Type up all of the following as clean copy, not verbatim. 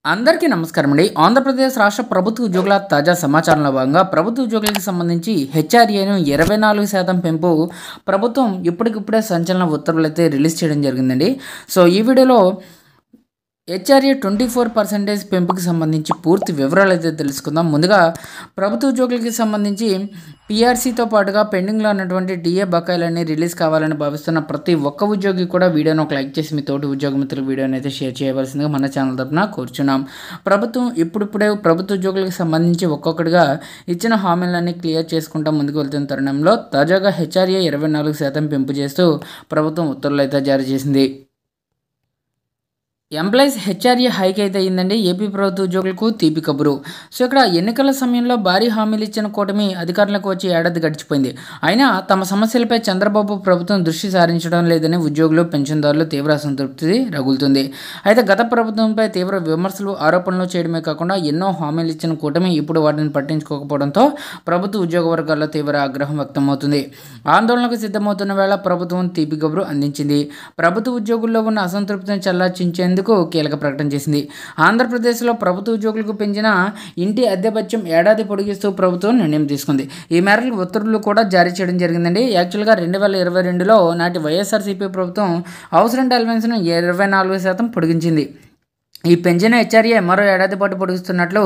అందరికీ నమస్కారం అండి. ఆంధ్రప్రదేశ్ రాష్ట్ర ప్రభుత్వ ఉద్యోగుల తాజా సమాచారంలో భాగంగా ప్రభుత్వ ఉద్యోగులకు సంబంధించి హెచ్ఆర్ఏను 24% పెంపు ప్రభుత్వం ఇప్పటికిప్పుడే సంచలన ఉత్తర్వులు అయితే రిలీజ్ చేయడం జరిగిందండి. సో ఈ వీడియోలో హెచ్ఆర్ఏ 24% పెంపుకి సంబంధించి పూర్తి వివరాలు అయితే తెలుసుకుందాం. ముందుగా ప్రభుత్వ ఉద్యోగులకి సంబంధించి పీఆర్సీతో పాటుగా పెండింగ్లో ఉన్నటువంటి డిఏ బకాయిలన్నీ రిలీజ్ కావాలని భావిస్తున్న ప్రతి ఒక్క ఉద్యోగి కూడా వీడియోను ఒక లైక్ చేసి మీ తోటి ఉద్యోగ మిత్రులకు వీడియోని అయితే షేర్ చేయవలసిందిగా మన ఛానల్ తరపున కోరుచున్నాం. ప్రభుత్వం ఇప్పుడిప్పుడే ప్రభుత్వ ఉద్యోగులకు సంబంధించి ఒక్కొక్కటిగా ఇచ్చిన హామీలన్నీ క్లియర్ చేసుకుంటూ ముందుకు వెళ్తున్న తరుణంలో తాజాగా హెచ్ఆర్ఏ 24% పెంపు చేస్తూ ప్రభుత్వం ఉత్తర్వులు అయితే జారీ చేసింది. ఎంప్లాయీస్ హెచ్ఆర్ఏ హైక్ అయితే అయిందండి. ఏపీ ప్రభుత్వ ఉద్యోగులకు తీపి కబురు. సో ఇక్కడ ఎన్నికల సమయంలో భారీ హామీలు ఇచ్చిన కూటమి అధికారులకు వచ్చి ఏడాది గడిచిపోయింది. అయినా తమ సమస్యలపై చంద్రబాబు ప్రభుత్వం దృష్టి సారించడం లేదని ఉద్యోగులు పెన్షన్దారులు తీవ్ర అసంతృప్తి రగులుతుంది. అయితే గత ప్రభుత్వంపై తీవ్ర విమర్శలు ఆరోపణలు చేయడమే కాకుండా ఎన్నో హామీలు ఇచ్చిన కూటమి ఇప్పుడు వాటిని పట్టించుకోకపోవడంతో ప్రభుత్వ ఉద్యోగ వర్గాల్లో తీవ్ర ఆగ్రహం వ్యక్తమవుతుంది. ఆందోళనకు సిద్ధమవుతున్న వేళ ప్రభుత్వం తీపి కబురు అందించింది. ప్రభుత్వ ఉద్యోగుల్లో ఉన్న అసంతృప్తిని చల్లార్చేందుకు కీలక ప్రకటన చేసింది. ఆంధ్రప్రదేశ్లో ప్రభుత్వ ఉద్యోగులకు పెంచిన ఇంటి అద్దె భత్యం ఏడాది పొడిగిస్తూ ప్రభుత్వం నిర్ణయం తీసుకుంది. ఈ మేరకు ఉత్తర్వులు కూడా జారీ చేయడం జరిగిందండి. యాక్చువల్గా 2022లో నాటి వైఎస్ఆర్సీపీ ప్రభుత్వం హౌస్ రెంట్ అలవెన్స్ను 24% పొడిగించింది. ఈ పెంచిన హెచ్ఆర్ఏ మరో ఏడాది పాటు పొడిగిస్తున్నట్లు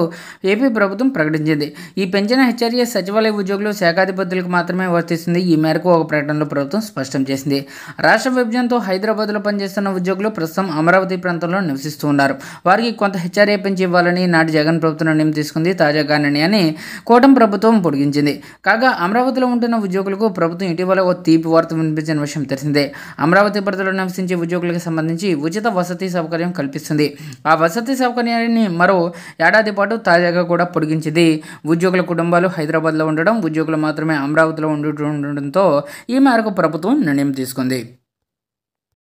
ఏపీ ప్రభుత్వం ప్రకటించింది. ఈ పెంచిన హెచ్ఆర్ఏ సచివాలయ ఉద్యోగులు శాఖాధిపతులకు మాత్రమే వర్తిస్తుంది. ఈ మేరకు ఒక ప్రకటనలో ప్రభుత్వం స్పష్టం చేసింది. రాష్ట్ర విభజనతో హైదరాబాద్లో పనిచేస్తున్న ఉద్యోగులు ప్రస్తుతం అమరావతి ప్రాంతంలో నివసిస్తూ ఉన్నారు. వారికి కొంత హెచ్ఆర్ఏ పెంచి ఇవ్వాలని నాటి జగన్ ప్రభుత్వం నిర్ణయం తీసుకుంది. తాజాగా నిర్ణయాన్ని కూటమి ప్రభుత్వం పొడిగించింది. కాగా అమరావతిలో ఉంటున్న ఉద్యోగులకు ప్రభుత్వం ఇటీవల ఓ తీపి వార్త వినిపించిన విషయం తెలిసిందే. అమరావతి పరిధిలో నివసించే ఉద్యోగులకు సంబంధించి ఉచిత వసతి సౌకర్యం కల్పిస్తుంది. ఆ వసతి సౌకర్యాన్ని మరో ఏడాది పాటు తాజాగా కూడా పొడిగించింది. ఉద్యోగుల కుటుంబాలు హైదరాబాద్లో ఉండడం, ఉద్యోగులు మాత్రమే అమరావతిలో ఉండడంతో ఈ మేరకు ప్రభుత్వం నిర్ణయం తీసుకుంది.